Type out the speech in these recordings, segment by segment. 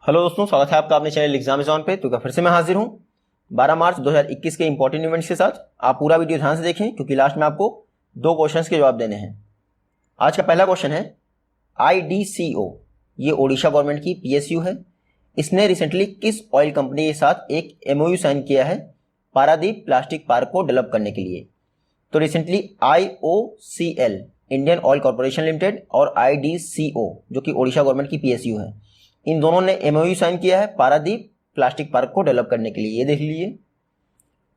Hello दोस्तों, स्वागत है आपका अपने चैनल एग्जामेज़ॉन पे। तो फिर से मैं हाजिर हूँ 12 मार्च 2021 के इंपॉर्टेंट इवेंट्स के साथ। आप पूरा वीडियो ध्यान से देखें क्योंकि लास्ट में आपको 2 क्वेश्चंस के जवाब देने हैं। आज का पहला क्वेश्चन है IDCO, ये ओडिशा गवर्नमेंट की PSU है। इसने रिसेंटली किस ऑयल कंपनी के साथ एक MOU साइन किया है पारादीप प्लास्टिक पार्क को डेवलप करने के लिए? तो recently IOCL, Indian oil corporation limited, और IDCO जो कि ओडिशा गवर्नमेंट की PSU है, इन दोनों ने MOU साइन किया है पारादीप प्लास्टिक पार्क को डेवलप करने के लिए। ये देख लीजिए,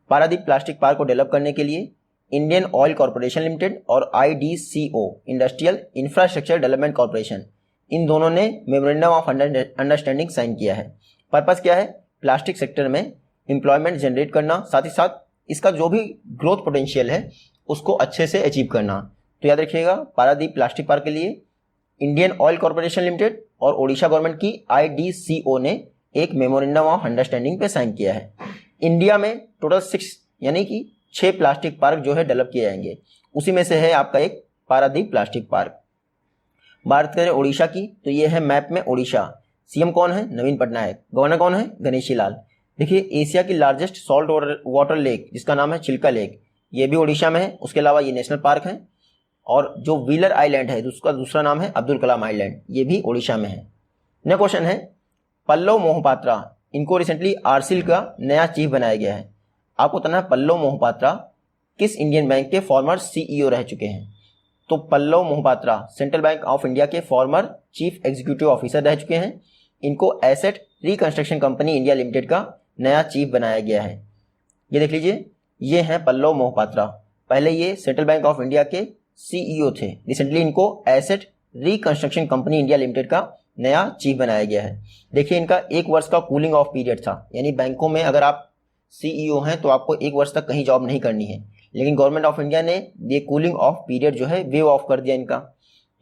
पारादीप प्लास्टिक पार्क को डेवलप करने के लिए इंडियन ऑयल कॉर्पोरेशन लिमिटेड और IDCO, industrial infrastructure development corporation, इन दोनों ने मेमोरेंडम ऑफ अंडरस्टैंडिंग साइन किया है। पर्पस क्या है? प्लास्टिक सेक्टर में एम्प्लॉयमेंट जनरेट करना, साथ ही साथ इसका जो भी ग्रोथ पोटेंशियल है उसको अच्छे से अचीव करना। तो याद रखिएगा, पारादीप प्लास्टिक पार्क के लिए इंडियन ऑयल कॉर्पोरेशन लिमिटेड और ओडिशा गवर्नमेंट की IDCO ने एक मेमोरेंडम ऑफ अंडरस्टैंडिंग पे साइन किया है। इंडिया में टोटल 6 यानी कि 6 प्लास्टिक पार्क जो है डेवलप किए जाएंगे, उसी में से है आपका एक पारादीप प्लास्टिक पार्क। बात करें ओडिशा की, तो ये है मैप में ओडिशा। CM कौन है? नवीन पटनायक। गवर्नर कौन है? गणेशी लाल। देखिए, एशिया की लार्जेस्ट सॉल्ट वाटर लेक जिसका नाम है चिल्का लेक, ये भी ओडिशा में है। उसके अलावा ये नेशनल पार्क है। और जो व्हीलर आइलैंड है उसका दूसरा नाम है अब्दुल कलाम आइलैंड, ये भी ओडिशा में है। नेक्स्ट क्वेश्चन है पल्लव मोहपात्रा, इनको रिसेंटली आरसीएल का नया चीफ बनाया गया है। आपको बताना है पल्लव मोहपात्रा किस इंडियन बैंक के फॉर्मर CEO रह चुके हैं। तो Pallav Mohapatra central bank of India के फॉर्मर चीफ एग्जीक्यूटिव ऑफिसर रह चुके हैं। इनको asset reconstruction company India limited का नया चीफ बनाया गया है। ये देख लीजिए, ये हैं पल्लव मोहपात्रा। पहले ये सेंट्रल बैंक ऑफ इंडिया के CEO थे, रिसेंटली इनको asset reconstruction company India limited का नया चीफ बनाया गया है। देखिए, इनका 1 वर्ष का कूलिंग ऑफ पीरियड था, यानी बैंकों में अगर आप CEO हैं तो आपको 1 वर्ष तक कहीं जॉब नहीं करनी है, लेकिन गवर्नमेंट ऑफ इंडिया ने ये कूलिंग ऑफ पीरियड जो है वेव ऑफ कर दिया इनका।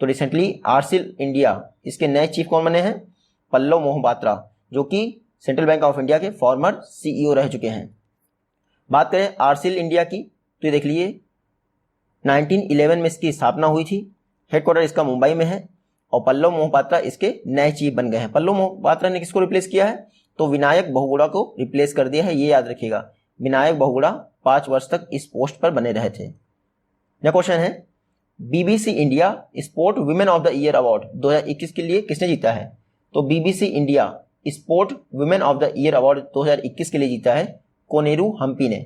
तो रिसेंटली आरसीएल इंडिया, इसके नए चीफ कौन बने हैं? पल्लव मोहपात्रा, जो कि सेंट्रल बैंक ऑफ इंडिया के फॉर्मर CEO रह चुके हैं। बात करें आरसीएल इंडिया की, तो ये देख लीजिए 1911 में इसकी स्थापना हुई थी। हेडक्वार्टर इसका मुंबई में है और पल्लव मोहपात्रा इसके नए चीफ बन गए हैं। पल्लव मोहपात्रा ने किसको रिप्लेस किया है? तो विनायक बहुगुणा को रिप्लेस कर दिया है। ये याद रखिएगा, विनायक बहुगुणा 5 वर्ष तक इस पोस्ट पर बने रहे थे। नेक्स्ट क्वेश्चन है BBC India sport women of the year award 2021 के लिए किसने जीता है? तो BBC India sport women of the year award 2021 के लिए जीता है कोनेरू हम्पी ने।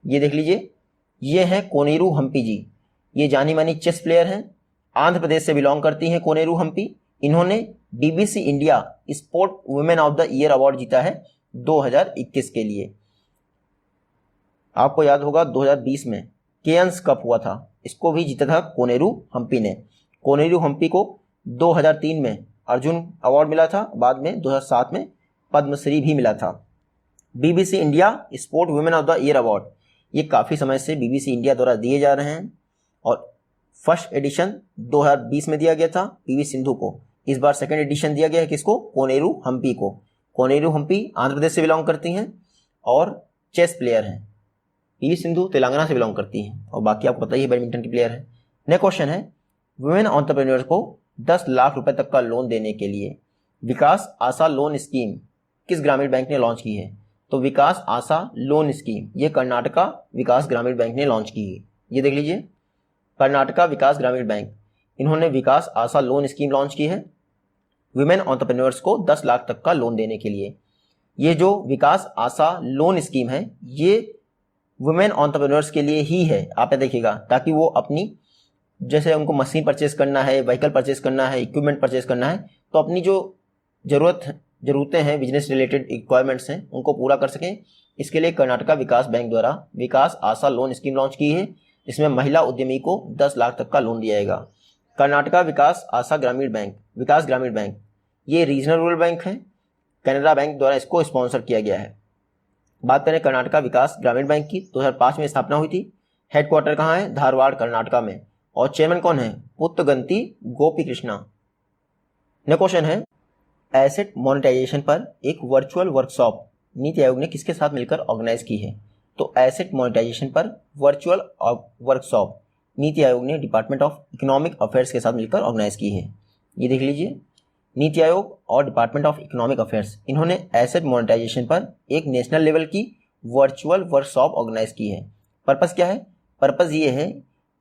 ये देख लीजिए, ये हैं कोनेरू हम्पी जी। ये जानी मानी चेस प्लेयर हैं, आंध्र प्रदेश से बिलोंग करती हैं कोनेरू हम्पी। इन्होंने BBC India sport women of the year award जीता है 2021 के लिए। आपको याद होगा 2020 में केयंस कप हुआ था, इसको भी जीता था कोनेरू हम्पी ने। कोनेरू हम्पी को 2003 में अर्जुन अवार्ड मिला था, बाद में 2007 में पद्मश्री भी मिला था। BBC India sport women of the year award ये काफ़ी समय से BBC इंडिया द्वारा दिए जा रहे हैं और फर्स्ट एडिशन 2020 में दिया गया था PV सिंधु को। इस बार सेकंड एडिशन दिया गया है किसको? कोनेरू हम्पी को। कोनेरू हम्पी आंध्र प्रदेश से बिलोंग करती हैं और चेस प्लेयर हैं। PV सिंधु तेलंगाना से बिलोंग करती हैं और बाकी आपको पता ही है बैडमिंटन की प्लेयर है। नेक्स्ट क्वेश्चन है वुमेन एंटरप्रेन्योर्स को 10 लाख रुपए तक का लोन देने के लिए विकास आशा लोन स्कीम किस ग्रामीण बैंक ने लॉन्च की है? तो विकास आशा लोन स्कीम ये कर्नाटका विकास ग्रामीण बैंक ने लॉन्च की है। ये देख लीजिए, कर्नाटका विकास ग्रामीण बैंक, इन्होंने विकास आशा लोन स्कीम लॉन्च की है वुमेन एंटरप्रेन्योर्स को 10 लाख तक का लोन देने के लिए। ये जो विकास आशा लोन स्कीम है ये वुमेन एंटरप्रेन्योर्स के लिए ही है, आप देखिएगा, ताकि वो अपनी, जैसे उनको मशीन परचेस करना है, व्हीकल परचेस करना है, इक्विपमेंट परचेस करना है, तो अपनी जो ज़रूरतें हैं, बिजनेस रिलेटेड रिक्वायरमेंट्स हैं, उनको पूरा कर सकें। इसके लिए कर्नाटका विकास बैंक द्वारा विकास आशा लोन स्कीम लॉन्च की है। इसमें महिला उद्यमी को 10 लाख तक का लोन दिया जाएगा। कर्नाटका विकास आशा ग्रामीण बैंक, विकास ग्रामीण बैंक, ये रीजनल रूरल बैंक है, कैनरा बैंक द्वारा इसको स्पॉन्सर किया गया है। बात करें कर्नाटका विकास ग्रामीण बैंक की, 2005 में स्थापना हुई थी। हेडक्वार्टर कहाँ है? धारवाड़ कर्नाटका में। और चेयरमैन कौन है? पुत्तगंती गोपी कृष्णा। नेक्स्ट क्वेश्चन है एसेट मोनेटाइजेशन पर एक वर्चुअल वर्कशॉप नीति आयोग ने किसके साथ मिलकर ऑर्गेनाइज की है? तो एसेट मोनेटाइजेशन पर वर्चुअल वर्कशॉप नीति आयोग ने डिपार्टमेंट ऑफ इकोनॉमिक अफेयर्स के साथ मिलकर ऑर्गेनाइज की है। ये देख लीजिए, नीति आयोग और डिपार्टमेंट ऑफ इकोनॉमिक अफेयर्स, इन्होंने एसेट मोनेटाइजेशन पर एक नेशनल लेवल की वर्चुअल वर्कशॉप ऑर्गेनाइज की है। पर्पस क्या है? पर्पस ये है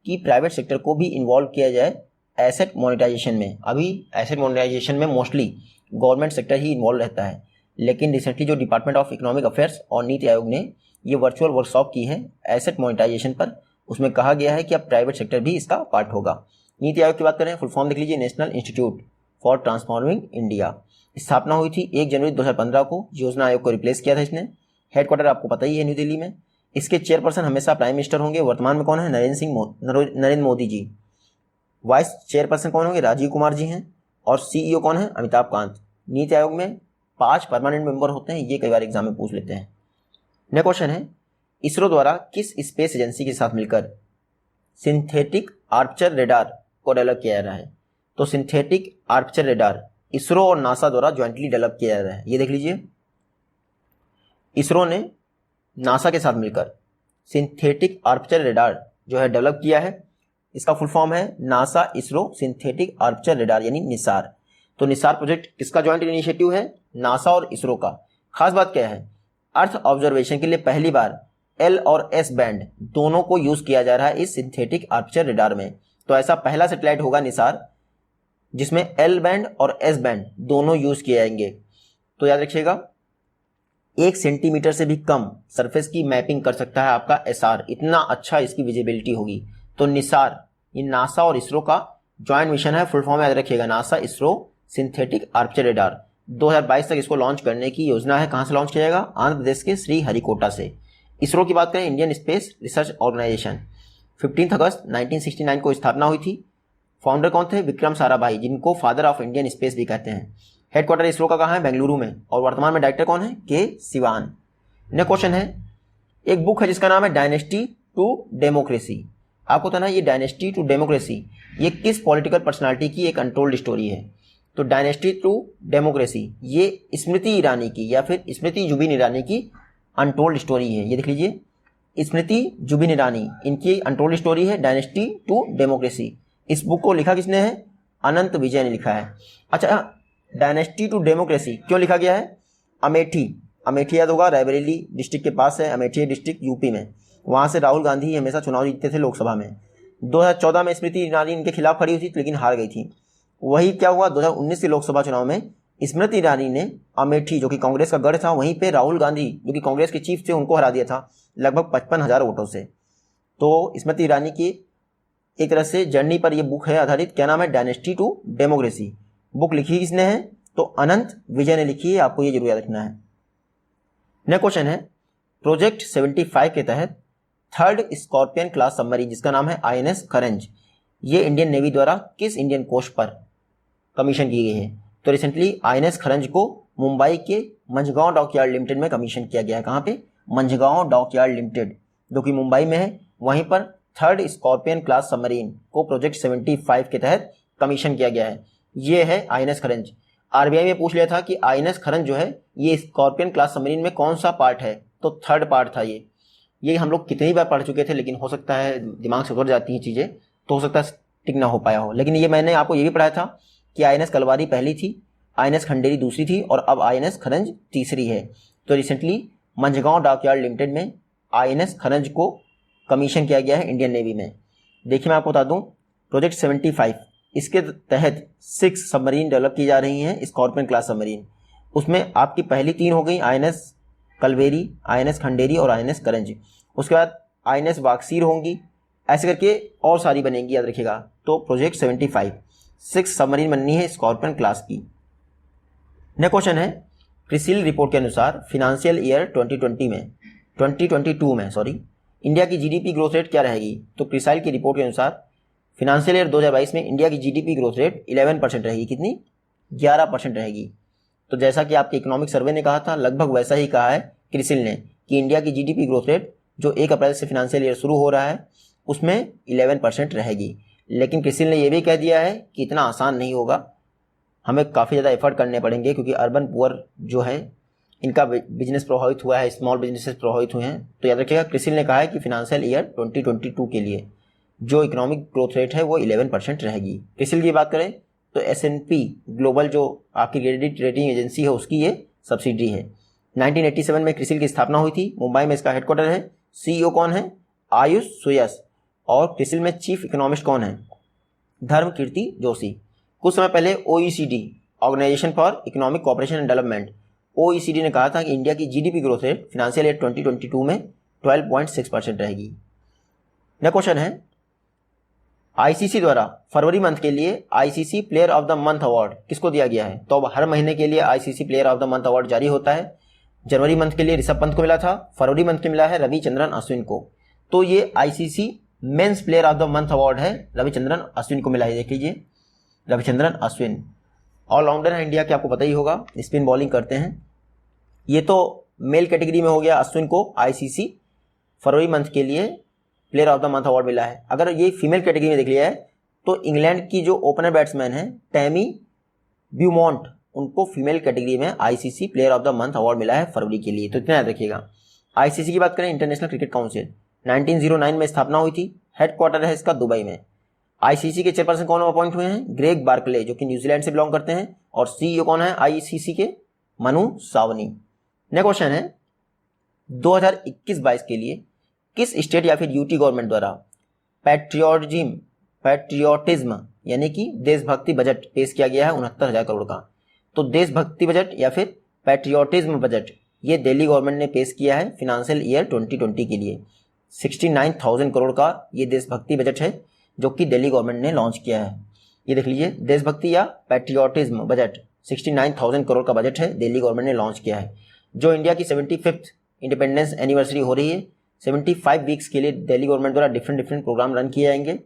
कि प्राइवेट सेक्टर को भी इन्वॉल्व किया जाए एसेट मोनेटाइजेशन में। अभी एसेट मोनेटाइजेशन में मोस्टली गवर्नमेंट सेक्टर ही इन्वॉल्व रहता है, लेकिन रिसेंटली जो डिपार्टमेंट ऑफ इकोनॉमिक अफेयर्स और नीति आयोग ने ये वर्चुअल वर्कशॉप की है एसेट मोनेटाइजेशन पर, उसमें कहा गया है कि अब प्राइवेट सेक्टर भी इसका पार्ट होगा। नीति आयोग की बात करें, फुल फॉर्म देख लीजिए, national institute for transforming India. स्थापना हुई थी 1 जनवरी 2015 को। योजना आयोग को रिप्लेस किया था इसने। हेडक्वार्टर आपको पता ही है न्यू दिल्ली में। इसके चेयरपर्सन हमेशा प्राइम मिनिस्टर होंगे। वर्तमान में कौन है? नरेंद्र मोदी जी। वाइस चेयरपर्सन कौन होंगे? राजीव कुमार जी हैं। और सीईओ कौन है? अमिताभ कांत। नीति आयोग में 5 परमानेंट मेंबर होते हैं, ये कई बार एग्जाम में पूछ लेते हैं। नेक्स्ट क्वेश्चन है, इसरो द्वारा किस स्पेस एजेंसी के साथ मिलकर सिंथेटिक आर्चर रेडार को डेवलप किया जा रहा है? तो सिंथेटिक आर्चर रेडार इसरो और नासा द्वारा ज्वाइंटली डेवलप किया जा रहा है। ये देख लीजिए, इसरो ने नासा के साथ मिलकर सिंथेटिक आर्चर रेडार जो है डेवलप किया है। इसका फुल फॉर्म है NASA ISRO synthetic Archer radar, यानी निसार। तो निसार प्रोजेक्ट किसका ज्वाइंट इनिशिएटिव है? नासा और इसरो का। खास बात क्या है? अर्थ ऑब्जर्वेशन के लिए पहली बार एल और एस बैंड दोनों को यूज किया जा रहा है इस सिंथेटिक आर्चर रेडार में। तो ऐसा पहला सैटेलाइट होगा निसार जिसमें एल बैंड और एस बैंड दोनों यूज किए जाएंगे। तो याद रखिएगा, 1 सेंटीमीटर से भी कम सरफेस की मैपिंग कर सकता है आपका एसआर, इतना अच्छा इसकी विजिबिलिटी होगी। तो निसार ये नासा और इसरो का ज्वाइंट मिशन है। फुल फॉर्म याद रखिएगा, NASA ISRO synthetic Archer radar. 2022 तक इसको लॉन्च करने की योजना है। कहां से लॉन्च किया जाएगा? आंध्र प्रदेश के श्रीहरिकोटा से। इसरो की बात करें, इंडियन स्पेस रिसर्च ऑर्गेनाइजेशन, 15 अगस्त 1969 को स्थापना हुई थी। फाउंडर कौन थे? विक्रम साराभाई, जिनको फादर ऑफ इंडियन स्पेस भी कहते हैं। हेडक्वार्टर इसरो का कहाँ है? बेंगलुरु में। और वर्तमान में डायरेक्टर कौन है? के सिवान। नेक्स्ट क्वेश्चन है, एक बुक है जिसका नाम है डायनेस्टी टू डेमोक्रेसी। आपको पता है ये डायनेस्टी टू डेमोक्रेसी ये किस पॉलिटिकल पर्सनालिटी की एक अनटोल्ड स्टोरी है? तो डायनेस्टी टू डेमोक्रेसी ये स्मृति ईरानी की या फिर स्मृति जुबिन ईरानी की अनटोल्ड स्टोरी है। ये देख लीजिए, स्मृति जुबिन ईरानी, इनकी अनटोल्ड स्टोरी है डायनेस्टी टू डेमोक्रेसी। इस बुक को लिखा किसने है? अनंत विजय ने लिखा है। अच्छा, डायनेस्टी टू डेमोक्रेसी क्यों लिखा गया है? अमेठी याद होगा, रायबरेली डिस्ट्रिक्ट के पास है अमेठी डिस्ट्रिक्ट, यूपी में। वहां से राहुल गांधी हमेशा चुनाव जीतते थे लोकसभा में। 2014 में स्मृति ईरानी इनके खिलाफ खड़ी हुई थी लेकिन हार गई थी। वही क्या हुआ, 2019 के लोकसभा चुनाव में स्मृति ईरानी ने अमेठी, जो कि कांग्रेस का गढ़ था, वहीं पे राहुल गांधी जो कि कांग्रेस के चीफ थे उनको हरा दिया था लगभग 55,000 वोटों से। तो स्मृति ईरानी की एक तरह से जर्नी पर यह बुक है आधारित। क्या नाम है? Dynasty to democracy. बुक लिखी किसने है? तो अनंत विजय ने लिखी है, आपको ये जरूर याद रखना है। नेक्स्ट क्वेश्चन है, प्रोजेक्ट 75 के तहत 3rd स्कॉर्पियन क्लास सबमरीन जिसका नाम है INS खरंज, ये इंडियन नेवी द्वारा किस इंडियन कोस्ट पर कमीशन की गई है? तो रिसेंटली INS खरंज को मुंबई के मंझगांव डॉकयार्ड लिमिटेड में कमीशन किया गया है। कहाँ पे? मंझगांव डॉकयार्ड लिमिटेड जो कि मुंबई में है, वहीं पर 3rd स्कॉर्पियन क्लास सबमरीन को प्रोजेक्ट 75 के तहत कमीशन किया गया है। ये है INS खरंज। RBI में पूछ लिया था कि INS खरंज जो है ये स्कॉर्पियन क्लास सबमरीन में कौन सा पार्ट है? तो 3rd पार्ट था ये हम लोग कितनी बार पढ़ चुके थे, लेकिन हो सकता है दिमाग से उतर जाती हैं चीज़ें, तो हो सकता है टिक ना हो पाया हो। लेकिन ये मैंने आपको ये भी पढ़ाया था कि INS कलवारी पहली थी, INS खंडेरी दूसरी थी और अब INS खरंज तीसरी है। तो रिसेंटली मंझगांव डॉकयार्ड लिमिटेड में INS खरंज को कमीशन किया गया है इंडियन नेवी में। देखिए मैं आपको बता दूं, प्रोजेक्ट 75 इसके तहत 6 सबमरीन डेवलप की जा रही हैं स्कॉर्पियन क्लास सबमरीन। उसमें आपकी पहली 3 हो गई INS कलवेरी, INS खंडेरी और INS करंज। उसके बाद INS वाक्सीर होंगी, ऐसे करके और सारी बनेंगी, याद रखिएगा। तो प्रोजेक्ट 75 6 सबमरीन बननी है स्कॉर्पियन क्लास की। नेक्स्ट क्वेश्चन है, क्रिसिल रिपोर्ट के अनुसार फिनेंशियल ईयर 2022 में इंडिया की जीडीपी ग्रोथ रेट क्या रहेगी? तो क्रिसाइल की रिपोर्ट के अनुसार फिनेंशियल ईयर 2022 में इंडिया की जीडीपी ग्रोथ रेट 11% रहेगी। कितनी? 11% रहेगी। तो जैसा कि आपके इकोनॉमिक सर्वे ने कहा था, लगभग वैसा ही कहा है क्रिसिल ने कि इंडिया की जीडीपी ग्रोथ रेट जो 1 अप्रैल से फिनेंशियल ईयर शुरू हो रहा है उसमें 11% रहेगी। लेकिन क्रिसिल ने यह भी कह दिया है कि इतना आसान नहीं होगा, हमें काफ़ी ज़्यादा एफर्ट करने पड़ेंगे क्योंकि अर्बन पुअर जो है इनका बिजनेस प्रभावित हुआ है, स्मॉल बिजनेसेस प्रभावित हुए हैं। तो याद रखिएगा, क्रिसिल ने कहा है कि फिनेंशियल ईयर 2022 के लिए जो इकोनॉमिक ग्रोथ रेट है वो 11% रहेगी। क्रिसिल की बात करें तो S&P ग्लोबल जो आपकी क्रेडिट रेटिंग एजेंसी है उसकी ये सब्सिडरी है। 1987 में क्रिसिल की स्थापना हुई थी, मुंबई में इसका हेडक्वार्टर है। CEO कौन है? आयुष सुयस। और क्रिसिल में चीफ इकोनॉमिस्ट कौन है? धर्मकीर्ति जोशी। कुछ समय पहले OECD organisation for economic cooperation and development OECD ने कहा था कि इंडिया की GDP growth rate financial year 2022 में 12.6% रहेगी। नेक्स्ट क्वेश्चन है, ICC द्वारा फरवरी मंथ के लिए ICC player of the month award किसको दिया गया है? तो अब हर महीने के लिए ICC player of the month award जारी होता है। जनवरी मंथ के लिए ऋषभ पंत को मिला था, फरवरी मंथ के मिला है रविचंद्रन अश्विन को। तो ये ICC men's player of the month award है, रविचंद्रन अश्विन को मिला है। देख लीजिए, रविचंद्रन अश्विन ऑलराउंडर है इंडिया के, आपको पता ही होगा, स्पिन बॉलिंग करते हैं। ये तो मेल कैटेगरी में हो गया, अश्विन को ICC फरवरी मंथ के लिए player of the month award मिला है। अगर ये फीमेल कैटेगरी में देख लिया है तो इंग्लैंड की जो ओपनर बैट्समैन है टैमी ब्यूमॉन्ट, उनको फीमेल कैटेगरी में ICC player of the month award मिला है फरवरी के लिए। तो इतना याद रखिएगा। ICC की बात करें, इंटरनेशनल क्रिकेट काउंसिल 1909 में स्थापना हुई थी, हेडक्वार्टर है इसका दुबई में। ICC के चेयरपर्सन कौन अपॉइंट हुए हैं? ग्रेग बार्कले, जो कि न्यूजीलैंड से बिलोंग करते हैं। और CEO कौन है ICC के? मनु सावनी। नेक्स्ट क्वेश्चन है, 2021-22 के लिए किस स्टेट या फिर UT गवर्नमेंट द्वारा पैट्रियोटिज्म यानी कि देशभक्ति बजट पेश किया गया है 69,000 करोड़ का? तो देशभक्ति बजट या फिर पैट्रियोटिज्म बजट ये दिल्ली गवर्नमेंट ने पेश किया है फिनेंशियल ईयर 2020 के लिए। 69,000 करोड़ का ये देशभक्ति बजट है जो कि दिल्ली गवर्नमेंट ने लॉन्च किया है। ये देख लीजिए, देशभक्ति या पैट्रियोटिज्म बजट 69,000 करोड़ का बजट है, दिल्ली गवर्नमेंट ने लॉन्च किया है। जो इंडिया की 75th इंडिपेंडेंस एनिवर्सरी हो रही है, 75 वीक्स के लिए दिल्ली गवर्नमेंट द्वारा डिफरेंट प्रोग्राम रन किए जाएंगे।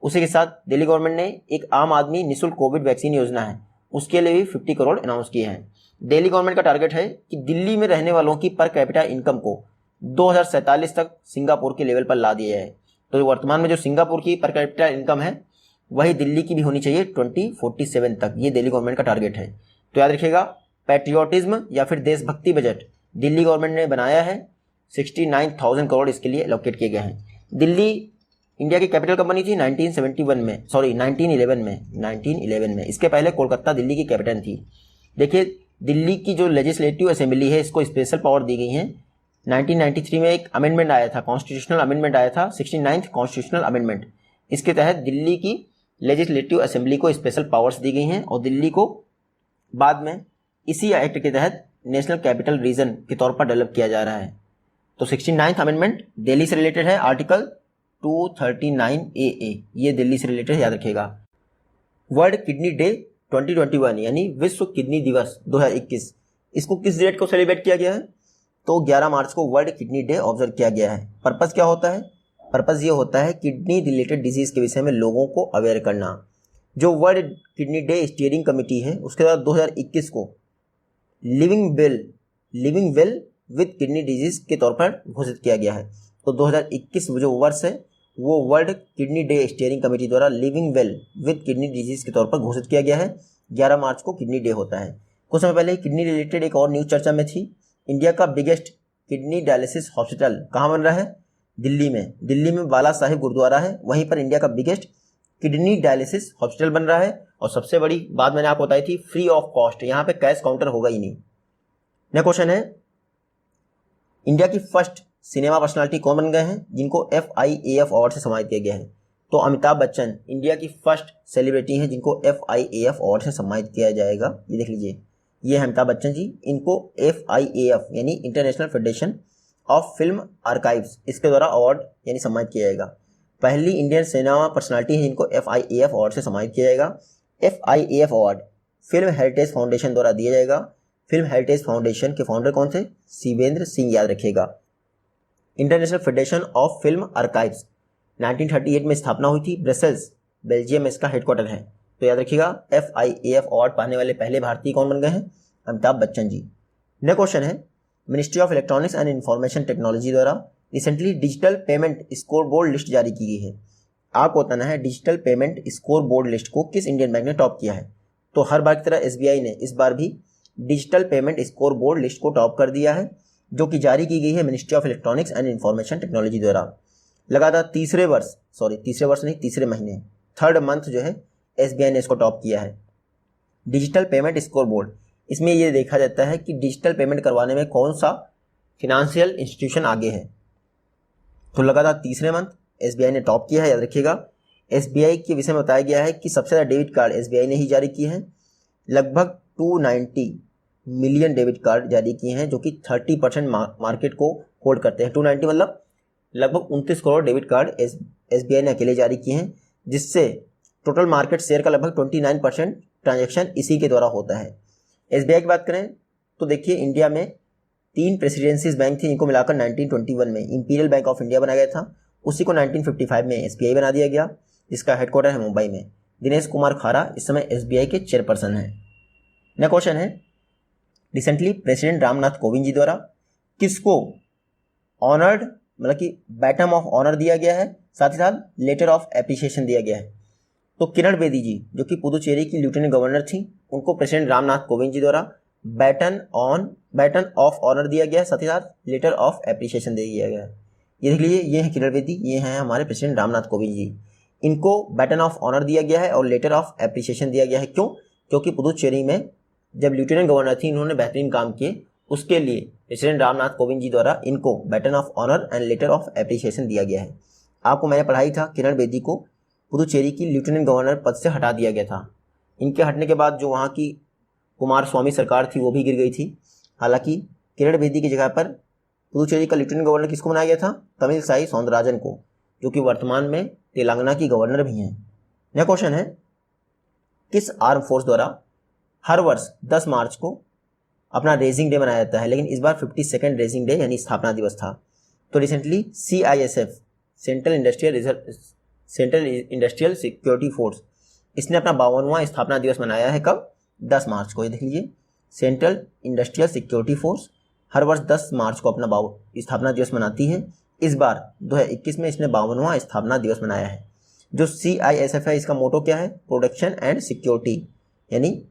उसी के साथ दिल्ली गवर्नमेंट ने एक आम आदमी निःशुल्क कोविड वैक्सीन योजना है, उसके लिए भी 50 करोड़ अनाउंस किए हैं। दिल्ली गवर्नमेंट का टारगेट है कि दिल्ली में रहने वालों की पर कैपिटा इनकम को 2047 तक सिंगापुर के लेवल पर ला दिया है। तो वर्तमान में जो सिंगापुर की पर कैपिटा इनकम है वही दिल्ली की भी होनी चाहिए 2047 तक, ये दिल्ली गवर्नमेंट का टारगेट है। तो याद रखिएगा, पैट्रियोटिज्म या फिर देशभक्ति बजट दिल्ली गवर्नमेंट ने बनाया है, 69,000 करोड़ इसके लिए एलोकेट किए गए हैं। दिल्ली इंडिया की कैपिटल कब बनी थी? 1911 में। इसके पहले कोलकाता दिल्ली की कैपिटल थी। देखिए, दिल्ली की जो लेजिस्लेटिव असेंबली है इसको स्पेशल पावर दी गई है। 1993 में एक अमेंडमेंट आया था, कॉन्स्टिट्यूशनल अमेंडमेंट आया था, 69th कॉन्स्टिट्यूशनल अमेंडमेंट। इसके तहत दिल्ली की लेजिस्लेटिव असेंबली को स्पेशल पावर्स दी गई हैं और दिल्ली को बाद में इसी एक्ट के तहत नेशनल कैपिटल रीजन के तौर पर डेवलप किया जा रहा है। तो 69th अमेंडमेंट दिल्ली से रिलेटेड है, आर्टिकल 239AA ये दिल्ली से रिलेटेड, याद रखिएगा। वर्ल्ड किडनी डे 2021 यानी विश्व किडनी दिवस 2021, इसको किस डेट को सेलिब्रेट किया गया है? तो 11 मार्च को वर्ल्ड किडनी डे ऑब्जर्व किया गया है। पर्पस क्या होता है? पर्पस ये होता है किडनी रिलेटेड डिजीज के विषय में लोगों को अवेयर करना। जो world kidney day steering committee है उसके द्वारा 2021 को living well with kidney disease के तौर पर घोषित किया गया है। तो 2021 जो वर्ष है वो world kidney day steering committee द्वारा living well with kidney disease के तौर पर घोषित किया गया है। 11 मार्च को किडनी डे होता है। कुछ समय पहले किडनी रिलेटेड एक और न्यूज चर्चा में थी। इंडिया का बिगेस्ट किडनी डायलिसिस हॉस्पिटल कहाँ बन रहा है? दिल्ली में बाला साहिब गुरुद्वारा है, वहीं पर इंडिया का बिगेस्ट किडनी डायलिसिस हॉस्पिटल बन रहा है। और सबसे बड़ी बात मैंने आपको बताई थी, फ्री ऑफ कॉस्ट, यहाँ पे कैश काउंटर होगा ही नहीं। नेक्स्ट क्वेश्चन है, इंडिया की फर्स्ट सिनेमा पर्सनालिटी कौन बन गए हैं जिनको FIAF अवार्ड से सम्मानित किया गया है? तो अमिताभ बच्चन इंडिया की फर्स्ट सेलिब्रिटी हैं जिनको FIAF अवार्ड से सम्मानित किया जाएगा। ये देख लीजिए, ये है अमिताभ बच्चन जी, इनको FIAF यानी international federation of film archives इसके द्वारा अवार्ड यानी सम्मानित किया जाएगा। पहली इंडियन सिनेमा पर्सनालिटी है जिनको FIAF अवार्ड से सम्मानित किया जाएगा। FIAF award film heritage foundation द्वारा दिया जाएगा। फिल्म हेरिटेज फाउंडेशन के फाउंडर कौन थे? शिवेंद्र सिंह, याद रखिएगा। International federation of film archives 1938 में स्थापना हुई थी, ब्रसेल्स बेल्जियम में इसका हेडक्वार्टर है। तो याद रखिएगा, FIAF अवार्ड पाने वाले पहले भारतीय कौन बन गए हैं? अमिताभ बच्चन जी। नेक्स्ट क्वेश्चन है, ministry of electronics and information technology द्वारा recently digital payment score board list जारी की गई है। आपको बताना है digital payment score board list को किस इंडियन बैंक ने टॉप किया है। तो हर बार की तरह SBI ने इस बार भी digital payment score board list को टॉप कर दिया है, जो कि जारी की गई है ministry of electronics and information technology द्वारा। लगातार तीसरे महीने, थर्ड मंथ जो है SBI ने इसको टॉप किया है। डिजिटल पेमेंट स्कोर बोर्ड, इसमें ये देखा जाता है कि डिजिटल पेमेंट करवाने में कौन सा फिनेंशियल इंस्टीट्यूशन आगे है। तो लगातार तीसरे मंथ SBI ने टॉप किया है, याद रखिएगा। SBI के विषय में बताया गया है कि सबसे ज़्यादा डेबिट कार्ड SBI ने ही जारी किए हैं, लगभग 290 मिलियन डेबिट कार्ड जारी किए हैं, जो कि 30% मार्केट को होल्ड करते हैं। 290 मतलब लगभग 29 करोड़ डेबिट कार्ड SBI ने अकेले जारी किए हैं, जिससे टोटल मार्केट शेयर का लगभग 29% ट्रांजैक्शन इसी के द्वारा होता है। SBI की बात करें तो देखिए, इंडिया में 3 प्रेसिडेंसीज बैंक थी, इनको मिलाकर 1921 में इंपीरियल बैंक ऑफ इंडिया बनाया गया था। उसी को 1955 में SBI बना दिया गया, जिसका हेडक्वार्टर है मुंबई में। दिनेश कुमार खारा इस समय SBI के चेयरपर्सन हैं। नेक्स्ट क्वेश्चन है, रिसेंटली प्रेसिडेंट रामनाथ कोविंद जी द्वारा किसको ऑनर्ड, मतलब कि बैटन ऑफ ऑनर दिया गया है, साथ ही साथ लेटर ऑफ एप्रिसिएशन दिया गया है। तो किरण बेदी जी, जो कि पुदुचेरी की लेफ्टिनेंट गवर्नर थी, उनको प्रेसिडेंट रामनाथ कोविंद जी द्वारा बैटन ऑफ ऑनर दिया गया है, साथ ही साथ लेटर ऑफ एप्रिसिएशन दिया गया है। ये देख लीजिए, ये है किरण बेदी, ये हैं हमारे प्रेसिडेंट रामनाथ कोविंद जी। इनको बैटन ऑफ ऑनर दिया गया है और लेटर ऑफ एप्रिसिएशन दिया गया है। क्यों? क्योंकि पुदुचेरी में जब लेफ्टिनेंट गवर्नर थी, इन्होंने बेहतरीन काम किए, उसके लिए प्रेसिडेंट रामनाथ कोविंद जी द्वारा इनको baton of honour and letter of appreciation दिया गया है। आपको मैंने पढ़ाई था, किरण बेदी को पुदुचेरी की लेफ्टिनेंट गवर्नर पद से हटा दिया गया था। इनके हटने के बाद जो वहाँ की कुमार स्वामी सरकार थी वो भी गिर गई थी। हालांकि किरण बेदी की जगह पर पुदुचेरी का लेफ्टिनेंट गवर्नर किसको बनाया गया था? तमिलसाई सौंदरराजन को, जो कि वर्तमान में तेलंगाना की गवर्नर भी हैं। यह क्वेश्चन है, किस आर्म फोर्स द्वारा हर वर्ष 10 मार्च को अपना रेजिंग डे मनाया जाता है, लेकिन इस बार 52nd रेजिंग डे यानी स्थापना दिवस था। तो recently CISF central industrial security force, इसने अपना 52वां स्थापना दिवस मनाया है। कब? 10 मार्च को। ये देख लीजिए, central industrial security force her वर्ष 10 मार्च को अपना स्थापना दिवस मनाती है। इस बार 2021 में इसने 52वां स्थापना दिवस मनाया है। जो CISF है, इसका मोटो क्या है? प्रोटेक्शन एंड सिक्योरिटी, यानी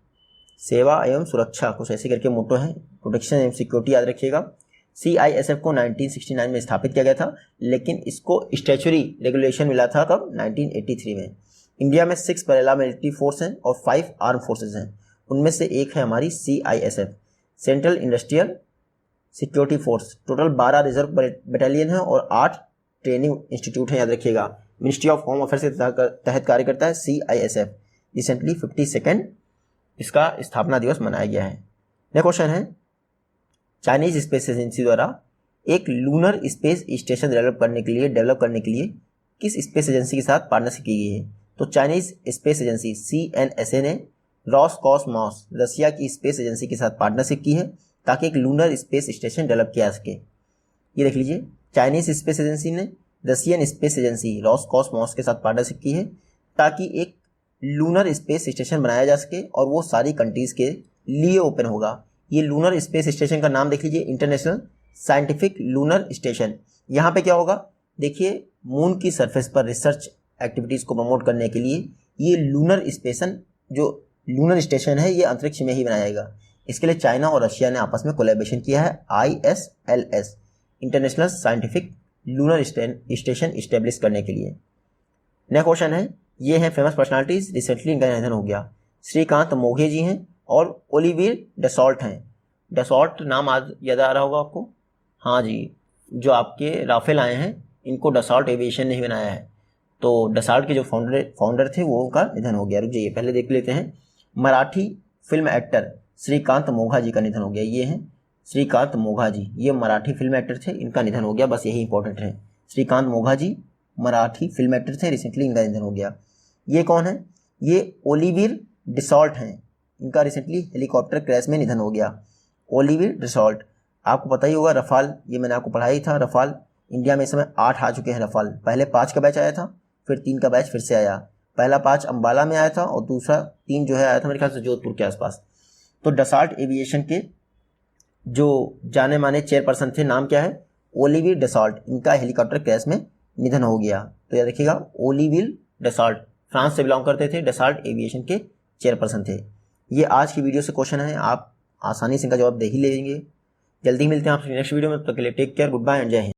सेवा एवं सुरक्षा, कुछ ऐसे करके मोटो है। प्रोटेक्शन एवं सिक्योरिटी याद रखिएगा। CISF को 1969 में स्थापित किया गया था, लेकिन इसको स्टैच्यूरी रेगुलेशन मिला था कब? 1983 में। इंडिया में 6 पैरामिलिट्री फोर्स हैं और 5 आर्म फोर्सेज हैं। उनमें से एक है हमारी CISF central industrial security force. Total 12 reserve battalion है और 8 ट्रेनिंग इंस्टीट्यूट हैं, याद रखिएगा। मिनिस्ट्री ऑफ होम अफेयर्स के तहत कार्य करता है CISF। रिसेंटली 52nd इसका स्थापना दिवस मनाया गया है। नेक्स्ट क्वेश्चन है, चाइनीज स्पेस एजेंसी द्वारा एक लूनर स्पेस स्टेशन डेवलप करने के लिए किस स्पेस एजेंसी के साथ पार्टनरशिप की गई है? तो चाइनीज स्पेस एजेंसी CNSA ने रोसकॉसमॉस, रशिया की स्पेस एजेंसी के साथ पार्टनरशिप की है, ताकि एक लूनर स्पेस स्टेशन डेवलप किया जा सके। ये देख लीजिए, चाइनीज स्पेस एजेंसी ने रशियन स्पेस एजेंसी रोसकॉसमॉस के साथ पार्टनरशिप की है, ताकि एक लूनर स्पेस स्टेशन बनाया जा सके और वो सारी कंट्रीज के लिए ओपन होगा। ये लूनर स्पेस स्टेशन का नाम देख लीजिए, इंटरनेशनल साइंटिफिक लूनर स्टेशन। यहाँ पे क्या होगा? देखिए, मून की सरफेस पर रिसर्च एक्टिविटीज़ को प्रमोट करने के लिए ये लूनर स्टेशन है, ये अंतरिक्ष में ही बनाएगा। इसके लिए चाइना और रशिया ने आपस में कोलैबोरेशन किया है, ISLS international scientific lunar station establish करने के लिए। नेक्स्ट क्वेश्चन है, ये हैं फेमस पर्सनालिटीज, रिसेंटली इनका निधन हो गया। श्रीकांत मोघे जी हैं और ओलिवियर डसॉल्ट हैं। डसॉल्ट नाम याद आ रहा होगा आपको? हाँ जी, जो आपके राफेल आए हैं, इनको डसॉल्ट एविएशन ने ही बनाया है। तो डसॉल्ट के जो फाउंडर थे, वो उनका निधन हो गया। रुक जाइए, पहले देख लेते हैं। मराठी फिल्म एक्टर श्रीकांत मोघा जी का निधन हो गया। ये हैं श्रीकांत मोघा जी, ये मराठी फिल्म एक्टर थे, इनका निधन हो गया। बस यही इंपॉर्टेंट है। श्रीकांत मोघा जी मराठी फिल्म एक्टर थे, रिसेंटली इनका निधन हो गया। ये कौन है? ये ओलिवियर डसॉल्ट हैं, इनका रिसेंटली हेलीकॉप्टर क्रैश में निधन हो गया। ओलिवियर डसॉल्ट, आपको पता ही होगा, रफाल, ये मैंने आपको पढ़ाई था। रफाल इंडिया में इस समय 8 आ चुके हैं रफाल। पहले 5 का बैच आया था, फिर 3 का बैच फिर से आया। पहला 5 अंबाला में आया था और दूसरा 3 जो है आया था मेरे ख्याल से जोधपुर के आसपास। तो डसॉल्ट एविएशन के जो जाने माने चेयरपर्सन थे, नाम क्या है? Olivier Dassault. इनका हेलीकॉप्टर क्रैश में निधन हो गया। तो याद रखिएगा, ओलिवियर डसॉल्ट फ्रांस से बिलोंग करते थे, डसॉल्ट एविएशन के चेयरपर्सन थे। ये आज की वीडियो से क्वेश्चन है, आप आसानी से इनका जवाब दे ही लेंगे। जल्दी मिलते हैं आपसे नेक्स्ट वीडियो में, तब तक के लिए take care, goodbye and जय हिंद।